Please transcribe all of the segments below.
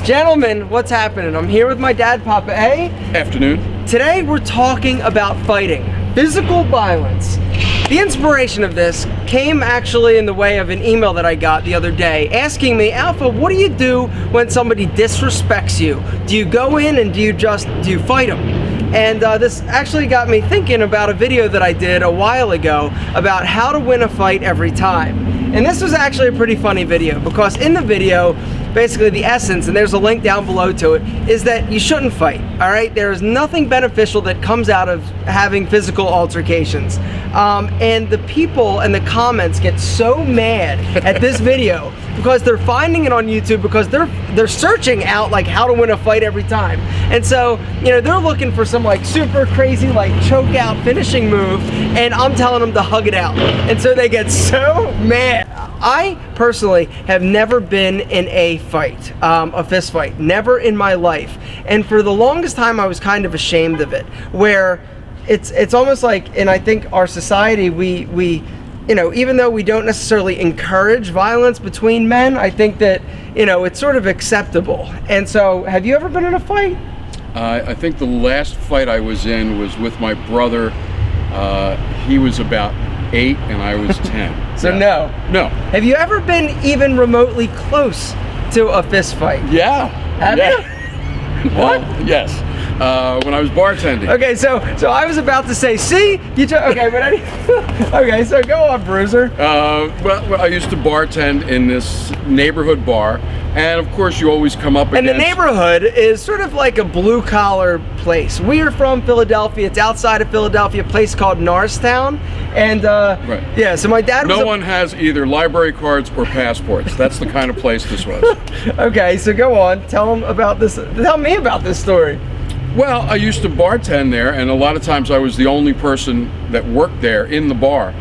Gentlemen, what's happening? I'm here with my dad, Papa A. Afternoon. Today we're talking about fighting, physical violence. The inspiration of this came actually in the way of an email that I got the other day asking me, Alpha, what do you do when somebody disrespects you? Do you go in and do you fight them? And this actually got me thinking about a video that I did a while ago about how to win a fight every time. And this was actually a pretty funny video because in the video, basically the essence, and there's a link down below to it, is that you shouldn't fight, all right? There is nothing beneficial that comes out of having physical altercations. And the people and the comments get so mad at this video because they're finding it on YouTube because they're searching out like how to win a fight every time. And so, you know, they're looking for some like super crazy like choke out finishing move, and I'm telling them to hug it out. And so they get so mad. I personally have never been in a fight, a fist fight, never in my life. And for the longest time I was kind of ashamed of it, where it's almost like, and I think our society, we you know, even though we don't necessarily encourage violence between men, I think that, you know, it's sort of acceptable. And so, have you ever been in a fight? I think the last fight I was in was with my brother. He was about 8 and I was 10. So yeah. No. Have you ever been even remotely close to a fist fight? Yeah. Have you? What? Yes. When I was bartending. Okay, so I was about to say, see, okay, but okay, so go on, Bruiser. Well, I used to bartend in this neighborhood bar, and of course you always come up against... And the neighborhood is sort of like a blue-collar place. We are from Philadelphia. It's outside of Philadelphia, a place called Norristown, and right. Yeah, so my dad was... No one has either library cards or passports. That's the kind of place this was. Okay, so go on. Tell me about this story. Well, I used to bartend there, and a lot of times I was the only person that worked there in the bar.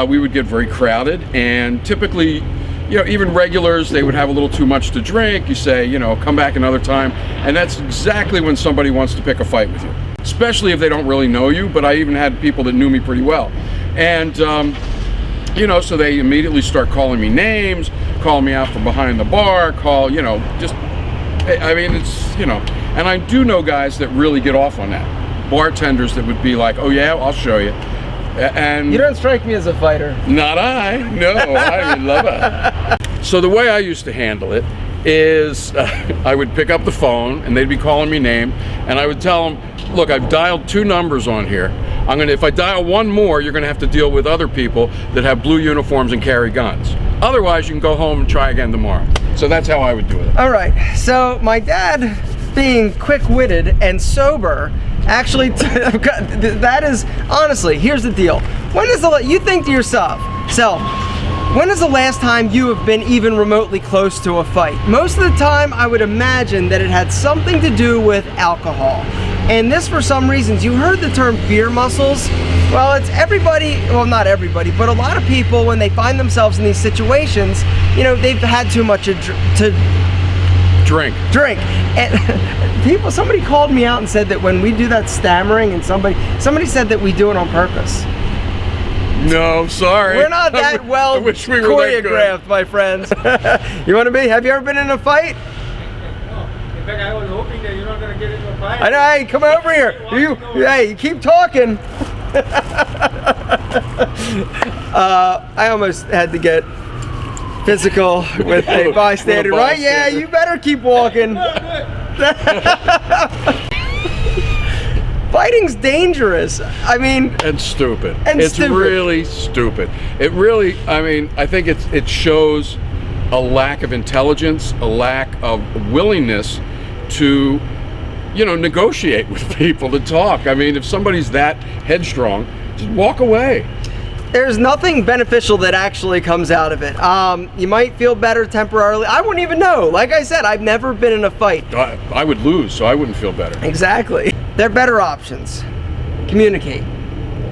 We would get very crowded, and typically, you know, even regulars, they would have a little too much to drink. You say, you know, come back another time, and that's exactly when somebody wants to pick a fight with you, especially if they don't really know you. But I even had people that knew me pretty well, and you know, so they immediately start calling me names, calling me out from behind the bar, you know, just, I mean, it's, you know. And I do know guys that really get off on that. Bartenders that would be like, oh yeah, I'll show you. And you don't strike me as a fighter. Not I. No, I would love it. So the way I used to handle it is I would pick up the phone and they'd be calling me name, and I would tell them, look, I've dialed 2 numbers on here. If I dial 1 more, you're gonna have to deal with other people that have blue uniforms and carry guns. Otherwise, you can go home and try again tomorrow. So that's how I would do it. All right, so my dad, being quick-witted and sober, actually, that is, honestly, here's the deal. You think to yourself, when is the last time you have been even remotely close to a fight? Most of the time, I would imagine that it had something to do with alcohol. And this, for some reasons, you heard the term beer muscles. Well, it's everybody, well, not everybody, but a lot of people, when they find themselves in these situations, you know, they've had too much to drink. And somebody called me out and said that when we do that stammering, and somebody said that we do it on purpose. No, sorry. We're not that well choreographed, my friends. You want to be? Have you ever been in a fight? No. In fact, I was hoping that you're not going to get into a fight. I know. Hey, come over here. You keep talking. I almost had to get physical with a bystander, right? Yeah, you better keep walking. Fighting's dangerous. I mean, and stupid. It's really stupid. It really, I mean, I think it shows a lack of intelligence, a lack of willingness to, you know, negotiate with people, to talk. I mean, if somebody's that headstrong, just walk away. There's nothing beneficial that actually comes out of it. You might feel better temporarily. I wouldn't even know. Like I said, I've never been in a fight. I would lose, so I wouldn't feel better. Exactly. There are better options. Communicate.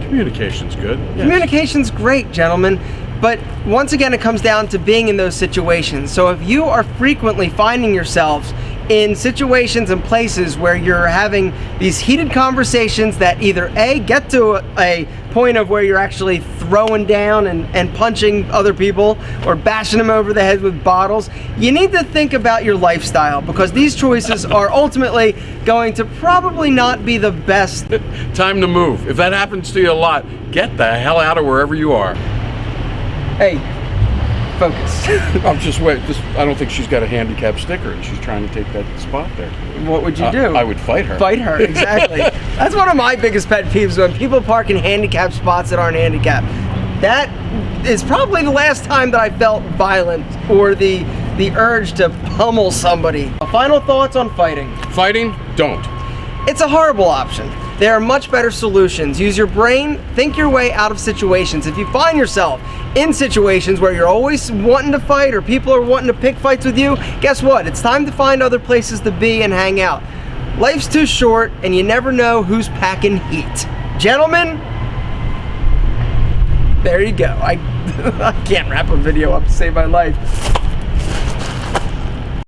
Communication's good. Yes. Communication's great, gentlemen. But once again, it comes down to being in those situations. So if you are frequently finding yourselves in situations and places where you're having these heated conversations that either A, get to a point of where you're actually throwing down and punching other people or bashing them over the head with bottles, you need to think about your lifestyle, because these choices are ultimately going to probably not be the best. Time to move. If that happens to you a lot, get the hell out of wherever you are. Hey, focus. I'm just wait. I don't think she's got a handicap sticker, and she's trying to take that spot there. What would you do? I would fight her. Fight her, exactly. That's one of my biggest pet peeves, when people park in handicapped spots that aren't handicapped. That is probably the last time that I felt violent or the urge to pummel somebody. Final thoughts on fighting. Fighting? Don't. It's a horrible option. There are much better solutions. Use your brain, think your way out of situations. If you find yourself in situations where you're always wanting to fight, or people are wanting to pick fights with you, guess what? It's time to find other places to be and hang out. Life's too short, and you never know who's packing heat. Gentlemen, there you go. I can't wrap a video up to save my life.